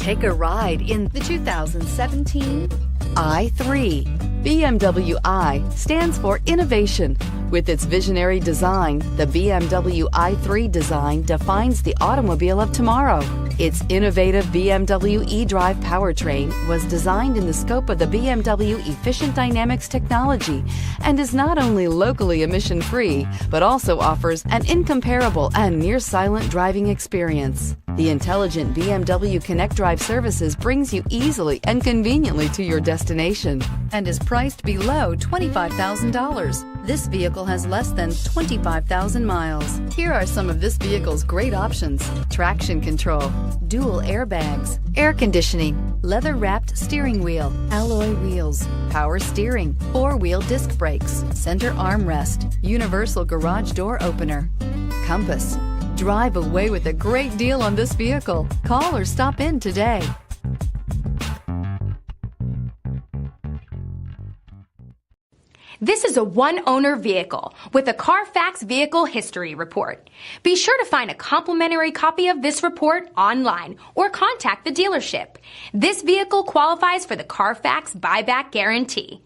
Take a ride in the 2017 i3. BMW i stands for innovation. With its visionary design, the BMW i3 design defines the automobile of tomorrow. Its innovative BMW eDrive powertrain was designed in the scope of the BMW Efficient Dynamics technology and is not only locally emission-free, but also offers an incomparable and near-silent driving experience. The intelligent BMW Connect Drive services brings you easily and conveniently to your destination and is priced below $25,000. This vehicle has less than 25,000 miles. Here are some of this vehicle's great options: traction control, dual airbags, air conditioning, leather-wrapped steering wheel, alloy wheels, power steering, four-wheel disc brakes, center armrest, universal garage door opener, compass. Drive away with a great deal on this vehicle. Call or stop in today. This is a one-owner vehicle with a Carfax Vehicle History Report. Be sure to find a complimentary copy of this report online or contact the dealership. This vehicle qualifies for the Carfax Buyback Guarantee.